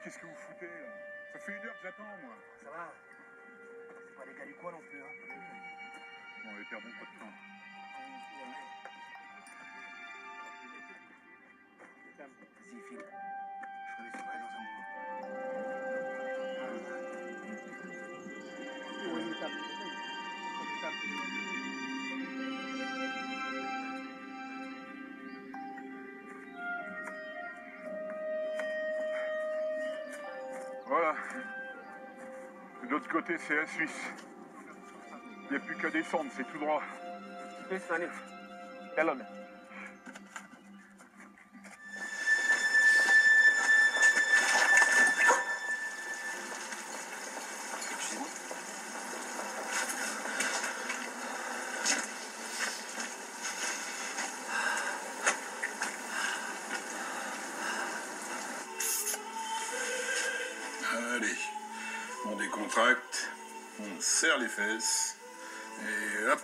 qu'est-ce que vous foutez là? Ça fait 1 heure que j'attends, moi. Ça va. C'est pas les gars du coin non plus, hein. Bon, allez, perdons pas de temps. Vas-y, file. Je vous laisserai dans un moment. Voilà. De l'autre côté, c'est la Suisse. Il n'y a plus qu'à descendre, c'est tout droit. Bis dahin. Yalla. Allez, on décontracte, on serre les fesses, et hop.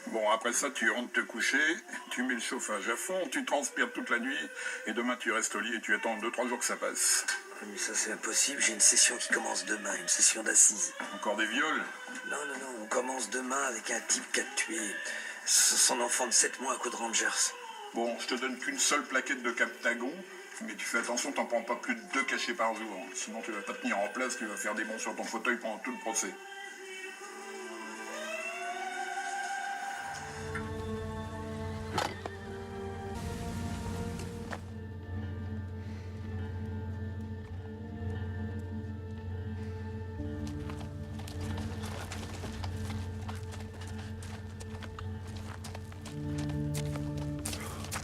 Bon, après ça, tu rentres te coucher, tu mets le chauffage à fond, tu transpires toute la nuit, et demain tu restes au lit et tu attends 2-3 jours que ça passe. Mais ça, c'est impossible. J'ai une session qui commence demain, une session d'assises. Encore des viols? Non, on commence demain avec un type qui a tué son enfant de 7 mois à coup de Rangers. Bon, je te donne qu'une seule plaquette de Captagon, mais tu fais attention, t'en prends pas plus de 2 cachets par jour. Sinon tu vas pas tenir en place, tu vas faire des bonds sur ton fauteuil pendant tout le procès.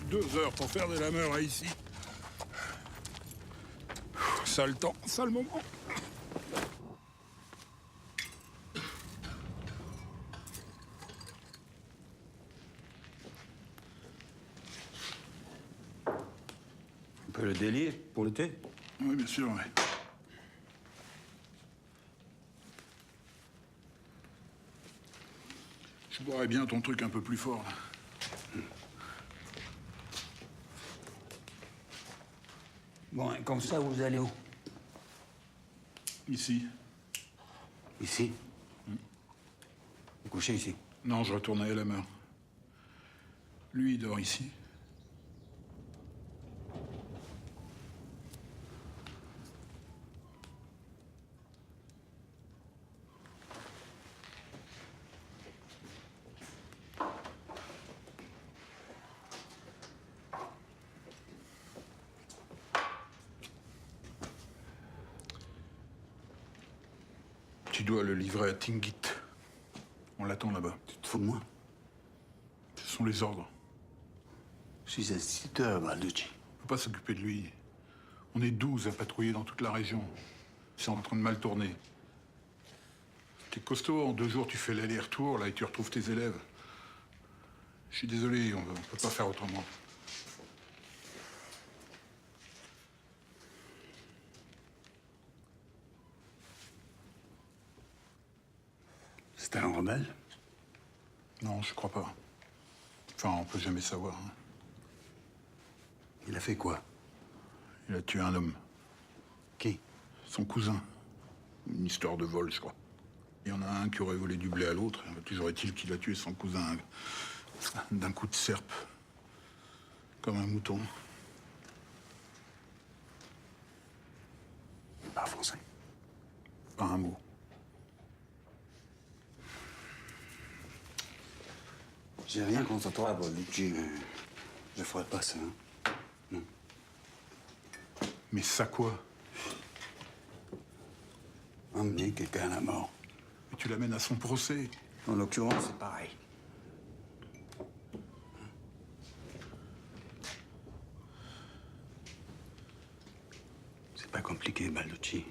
Deux heures pour faire de la meur à ici. Sale temps, sale moment. Un peu le délire pour le thé? Oui, bien sûr, oui. Je boirais bien ton truc un peu plus fort, là. Bon, et comme ça, vous allez où? Ici. Ici? Vous couchez ici? Non, je retourne à la meur. Lui, il dort ici. Tu dois le livrer à Tingit. On l'attend là-bas. Tu te fous de moi? Ce sont les ordres. Je suis instituteur, Balducci. On peut pas s'occuper de lui. On est 12 à patrouiller dans toute la région. C'est en train de mal tourner. T'es costaud, en 2 jours tu fais l'aller-retour, là, et tu retrouves tes élèves. Je suis désolé, on peut pas faire autrement. C'était un rebelle? Non, je crois pas. Enfin, on peut jamais savoir, hein. Il a fait quoi? Il a tué un homme. Qui? Son cousin. Une histoire de vol, je crois. Il y en a un qui aurait volé du blé à l'autre. Toujours est-il qu'il a tué son cousin d'un coup de serpe. Comme un mouton. Il parle français. Pas un mot. J'ai rien contre toi, Balducci, mais je ferais pas ça. Hein? Non. Mais ça quoi? Emmener quelqu'un à la mort. Mais tu l'amènes à son procès. En l'occurrence, c'est pareil. C'est pas compliqué, Balducci.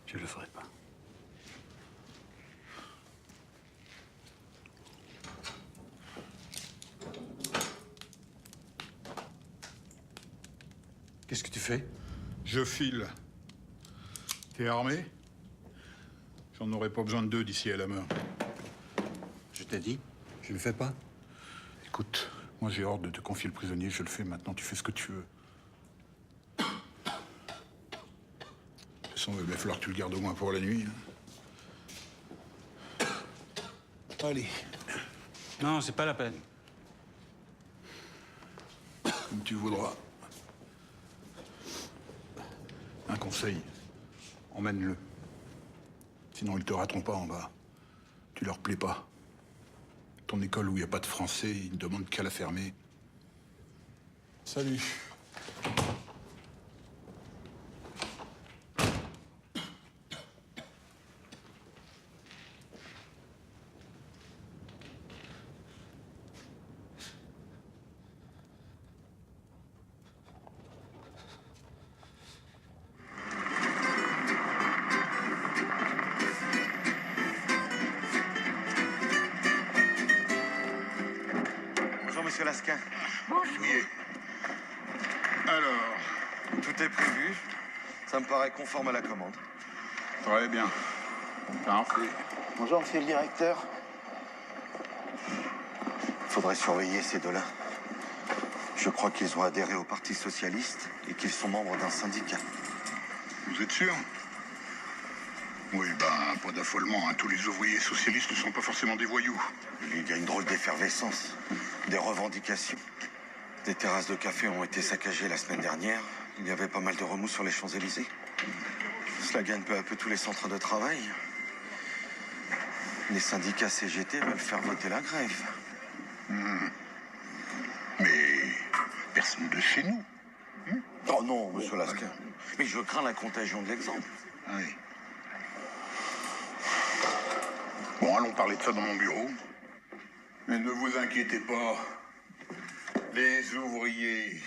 Je le ferai pas. Qu'est-ce que tu fais? Je file. T'es armé? J'en aurai pas besoin de 2 d'ici à la meur. Je t'ai dit, je le fais pas. Écoute, moi j'ai ordre de te confier le prisonnier, je le fais maintenant, tu fais ce que tu veux. façon, il va falloir que tu le gardes au moins pour la nuit. Hein. Allez. Non, c'est pas la peine. Comme tu voudras. Un conseil, emmène-le. Sinon, ils te rateront pas en bas. Tu leur plais pas. Ton école où il n'y a pas de français, ils ne demandent qu'à la fermer. Salut. Bonjour, monsieur Lasquin. Oui. Alors, Tout est prévu. Ça me paraît conforme à la commande. très bien. Parfait. Bonjour, monsieur le directeur. Faudrait surveiller ces deux-là. Je crois qu'ils ont adhéré au Parti socialiste et qu'ils sont membres d'un syndicat. Vous êtes sûr? Oui, ben, pas d'affolement. Hein. Tous les ouvriers socialistes ne sont pas forcément des voyous. Il y a une drôle d'effervescence, des revendications. Des terrasses de café ont été saccagées la semaine dernière. Il y avait pas mal de remous sur les Champs-Élysées. Cela gagne peu à peu tous les centres de travail. Les syndicats CGT veulent faire voter la grève. Mais personne de chez nous. Oh non, monsieur Lasquin. Mais je crains la contagion de l'exemple. Oui. Bon, allons parler de ça dans mon bureau. Mais ne vous inquiétez pas. Les ouvriers,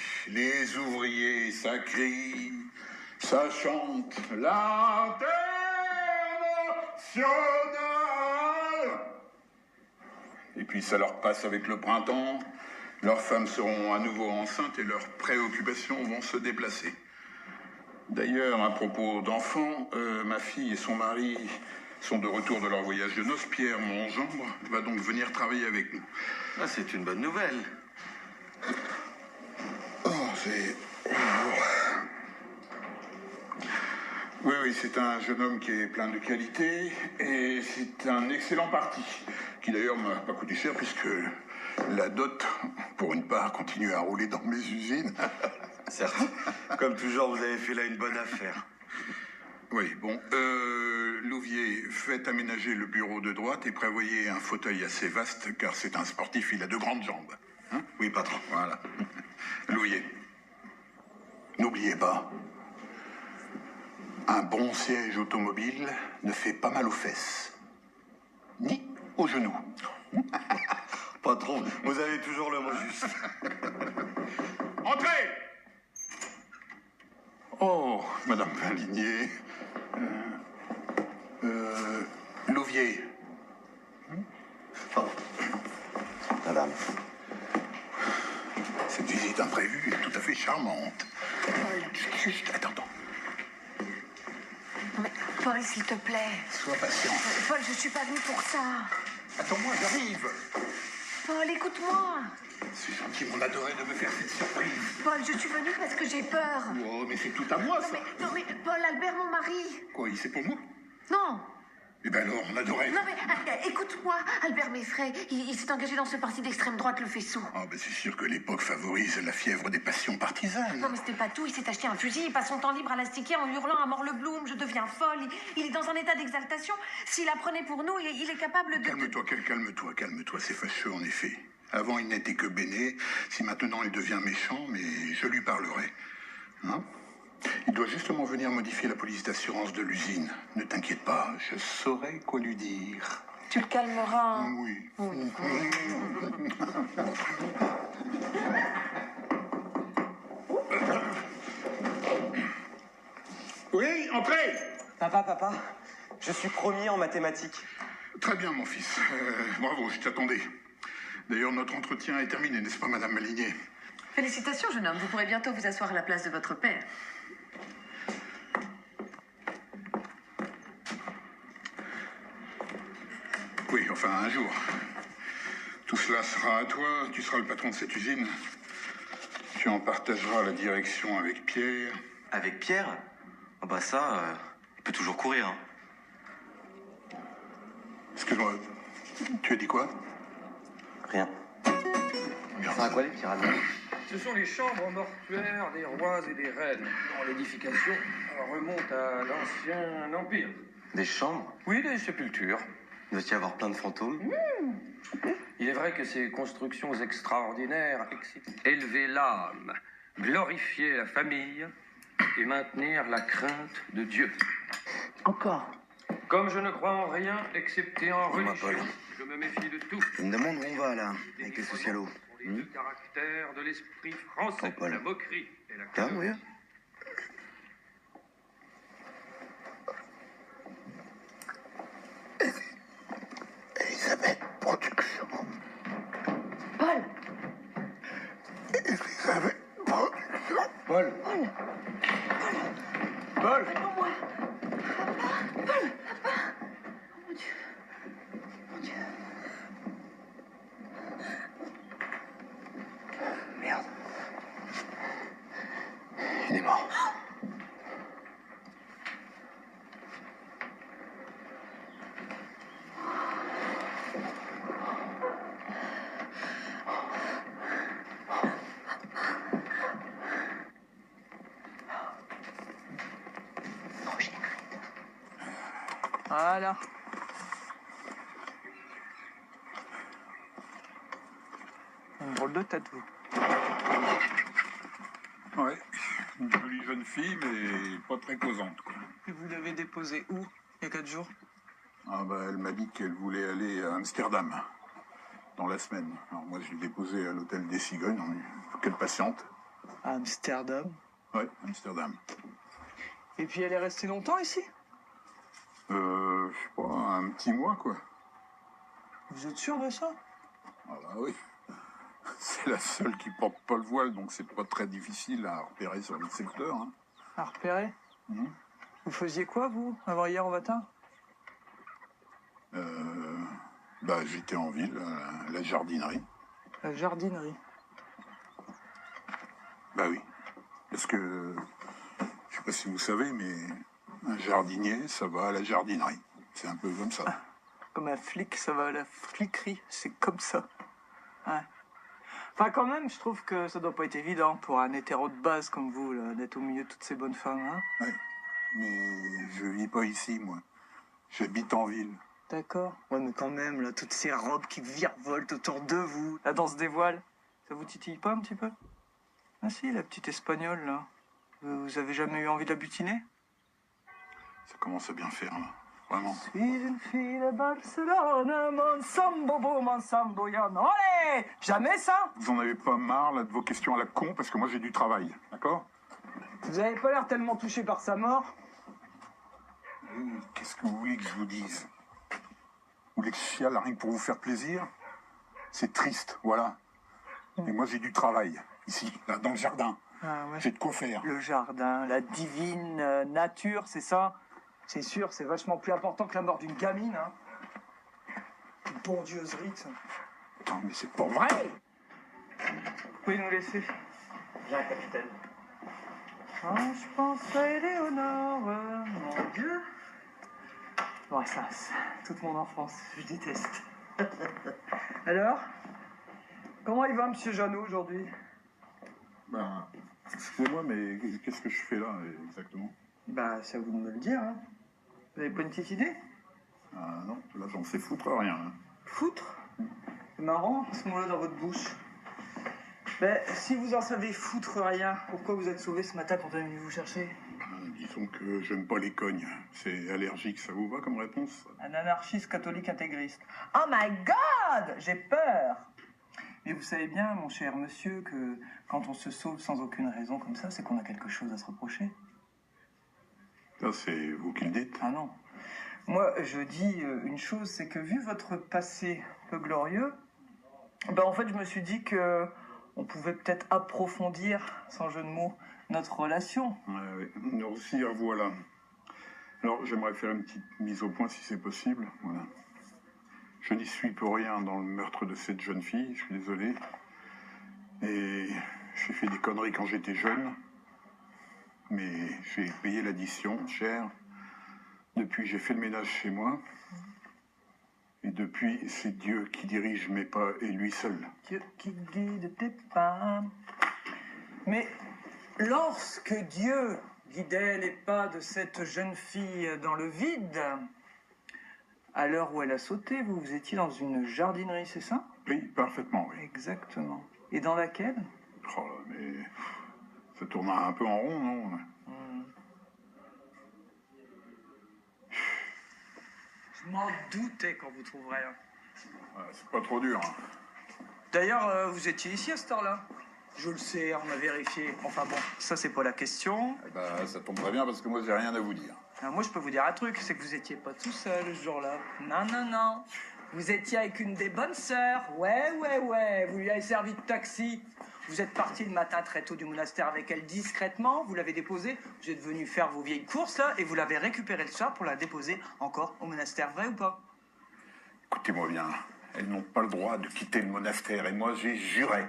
ça crie, ça chante l'international. Et puis ça leur passe avec le printemps. Leurs femmes seront à nouveau enceintes et leurs préoccupations vont se déplacer. D'ailleurs, à propos d'enfants, ma fille et son mari sont de retour de leur voyage de noces. Pierre, mon gendre, va donc venir travailler avec nous. Ah, c'est une bonne nouvelle. Oh, c'est... Oui, c'est un jeune homme qui est plein de qualités et c'est un excellent parti, qui d'ailleurs m'a pas coûté cher puisque la dot, pour une part, continue à rouler dans mes usines. Certes. Comme toujours, vous avez fait là une bonne affaire. Oui, bon, Louvier, faites aménager le bureau de droite et prévoyez un fauteuil assez vaste car c'est un sportif, il a de grandes jambes. Hein? Oui, patron. Voilà. Louvier, n'oubliez pas, un bon siège automobile ne fait pas mal aux fesses, ni aux genoux. Patron, vous avez toujours le mot juste. Entrez! Oh, Madame Valigné. Louvier. Oh. Madame. Cette visite imprévue est tout à fait charmante. Chut, attends. Mais Paul, s'il te plaît. Sois patient. Paul, je suis pas venue pour ça. Attends-moi, j'arrive. Paul, écoute-moi. C'est gentil, mon adoré, de me faire cette surprise. Paul, je suis venue parce que j'ai peur. Oh, mais c'est tout à moi, ça. Non, mais Paul, Albert, mon mari. Quoi, il c'est pour moi? Non. Eh ben alors, mon adoré. Non, mais écoute-moi. Albert Meffray, il s'est engagé dans ce parti d'extrême droite, le Faisceau. Ah, ben c'est sûr que l'époque favorise la fièvre des passions partisanes. Non, mais c'était pas tout. Il s'est acheté un fusil. Il passe son temps libre à l'astiquer en hurlant à mort le Bloom. Je deviens folle. Il est dans un état d'exaltation. S'il apprenait pour nous, il est capable de... Calme-toi. C'est fâcheux, en effet. Avant, il n'était que béné. Si maintenant, il devient méchant, mais je lui parlerai. Hein? Il doit justement venir modifier la police d'assurance de l'usine. Ne t'inquiète pas, je saurai quoi lui dire. Tu le calmeras. Hein. Oui. Oui, entrez! Papa, je suis premier en mathématiques. Très bien, mon fils. Bravo, je t'attendais. D'ailleurs, notre entretien est terminé, n'est-ce pas, Madame Maligné? Félicitations, jeune homme. Vous pourrez bientôt vous asseoir à la place de votre père. Oui, enfin, un jour. Tout cela sera à toi. Tu seras le patron de cette usine. Tu en partageras la direction avec Pierre. Avec Pierre? Ah bah ça, peut toujours courir, hein. Excuse-moi, tu as dit quoi? Rien. Ça sert à quoi les pyramides? Ce sont les chambres mortuaires des rois et des reines, dont l'édification remonte à l'ancien empire. Des chambres? Oui, des sépultures. Il doit y avoir plein de fantômes. Il est vrai que ces constructions extraordinaires excitent. Élever l'âme, glorifier la famille et maintenir la crainte de Dieu. Encore. Comme je ne crois en rien, excepté en Dis-moi, religion, Paul. je me méfie de tout. Je me demande où on va, là, avec les socialos. Le caractère de l'esprit français, Oh, Paul. la moquerie et la T'as, oui? Elisabeth Production. Paul. Elisabeth Production. Paul. Paul. Réponds-moi. Papa. Paul. Papa. Oh mon Dieu. Mon Dieu. Merde. Il est mort. Voilà. Une drôle de tête, vous. Ouais, une jolie jeune fille, mais pas très causante, quoi. Et vous l'avez déposé où, il y a 4 jours? Ah bah, elle m'a dit qu'elle voulait aller à Amsterdam dans la semaine. Alors moi, je l'ai déposée à l'hôtel des Cigognes. Il faut qu'elle patiente. À Amsterdam. Ouais, Amsterdam. Et puis elle est restée longtemps ici? Je sais pas, un petit mois, quoi. Vous êtes sûr de ça? Ah bah oui. C'est la seule qui porte pas le voile, donc c'est pas très difficile à repérer sur le secteur, hein. À repérer? Mhm. Vous faisiez quoi, vous, avant hier au matin? Bah, j'étais en ville, à la jardinerie. La jardinerie. Bah oui. Parce que, je sais pas si vous savez, mais un jardinier, ça va à la jardinerie. C'est un peu comme ça. Comme un flic, ça va à la fliquerie. C'est comme ça. Ouais. Enfin, quand même, je trouve que ça doit pas être évident pour un hétéro de base comme vous, là, d'être au milieu de toutes ces bonnes femmes, hein. Ouais. Mais je vis pas ici, moi. J'habite en ville. D'accord. Ouais, mais quand même, là, toutes ces robes qui virevoltent autour de vous, la danse des voiles, ça vous titille pas un petit peu? Ah si, la petite espagnole, là. Vous avez jamais eu envie de la butiner? Ça commence à bien faire, là. Vraiment. Je suis une fille de Barcelone, mon sambo, mon samboyano. Allez! Jamais ça! Vous en avez pas marre, là, de vos questions à la con, parce que moi, j'ai du travail. D'accord? Vous avez pas l'air tellement touché par sa mort. Qu'est-ce que vous voulez que je vous dise? Vous voulez que je chiale rien que pour vous faire plaisir? C'est triste, voilà. Et moi, j'ai du travail, ici, là, dans le jardin. Ah ouais. J'ai de quoi faire. Le jardin, la divine nature, c'est ça? C'est sûr, c'est vachement plus important que la mort d'une gamine, hein. Une bondieuse rite. Attends, mais c'est pas vrai! Vous pouvez nous laisser? Bien, capitaine. Ah, je pense à Éléonore, mon Dieu. Brassens, toute mon enfance, je déteste. Alors, comment il va, monsieur Jeannot, aujourd'hui? Ben, excusez-moi, mais qu'est-ce que je fais là, exactement? Bah, c'est à vous de me le dire, hein. Vous avez pas une petite idée? Ah non, là, j'en sais foutre rien. Hein. Foutre? C'est marrant, ce mot-là dans votre bouche. Ben, si vous en savez foutre rien, pourquoi vous êtes sauvé ce matin quand on est venu vous chercher? Disons que j'aime pas les cognes. C'est allergique, ça vous va comme réponse? Un anarchiste catholique intégriste. Oh my God! J'ai peur! Mais vous savez bien, mon cher monsieur, que quand on se sauve sans aucune raison comme ça, c'est qu'on a quelque chose à se reprocher. Ça, c'est vous qui le dites. Ah non. Moi, je dis une chose, c'est que vu votre passé peu glorieux, ben en fait, je me suis dit que on pouvait peut-être approfondir, sans jeu de mots, notre relation. Ouais, nous aussi, voilà. Alors, j'aimerais faire une petite mise au point, si c'est possible. Voilà. Je n'y suis pour rien dans le meurtre de cette jeune fille, je suis désolé. Et j'ai fait des conneries quand j'étais jeune. Mais j'ai payé l'addition, cher. Depuis, j'ai fait le ménage chez moi. Et depuis, c'est Dieu qui dirige mes pas et lui seul. Dieu qui guide tes pas. Mais lorsque Dieu guidait les pas de cette jeune fille dans le vide, à l'heure où elle a sauté, vous étiez dans une jardinerie, c'est ça? Oui, parfaitement, oui. Exactement. Et dans laquelle? Oh, mais ça tourne un peu en rond, non? Je m'en doutais quand vous trouverez. Ouais, c'est pas trop dur. Hein. D'ailleurs, vous étiez ici à cette heure-là? Je le sais, on a vérifié. Enfin bon, ça c'est pas la question. Eh ben, ça tombe très bien parce que moi, j'ai rien à vous dire. Alors, moi, je peux vous dire un truc, c'est que vous étiez pas tout seul ce jour-là. Non, non, non. Vous étiez avec une des bonnes sœurs. Ouais. Vous lui avez servi de taxi. Vous êtes parti le matin très tôt du monastère avec elle discrètement. Vous l'avez déposée. Vous êtes venu faire vos vieilles courses là et vous l'avez récupérée le soir pour la déposer encore au monastère. Vrai ou pas? Écoutez-moi bien, elles n'ont pas le droit de quitter le monastère et moi, j'ai juré.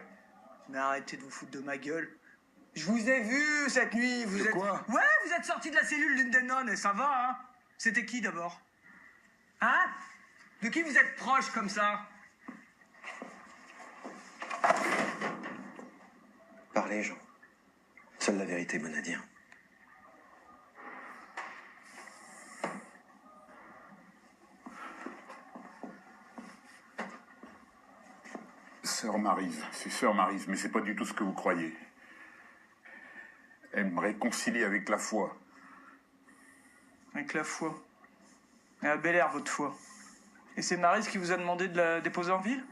Mais arrêtez de vous foutre de ma gueule. Je vous ai vu cette nuit. Vous De êtes... quoi? Ouais, vous êtes sorti de la cellule d'une des nonnes et ça va, hein? C'était qui d'abord? Hein? De qui vous êtes proche comme ça? Parlez, Jean. Seule la vérité est bonne à dire. Sœur Maryse, c'est Sœur Maryse, mais c'est pas du tout ce que vous croyez. Elle me réconcilie avec la foi. Avec la foi. Elle a bel air, votre foi. Et c'est Maryse qui vous a demandé de la déposer en ville?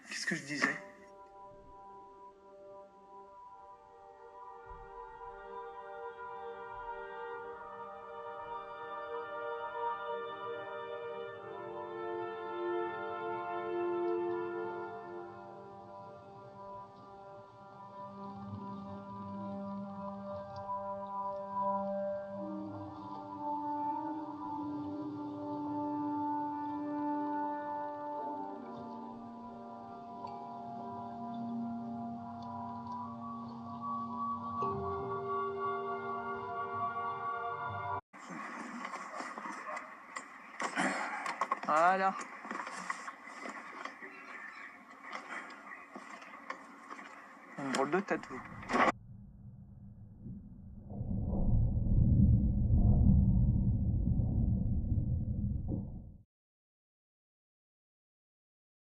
Qu'est-ce que je disais? Voilà. Une drôle de tête, vous.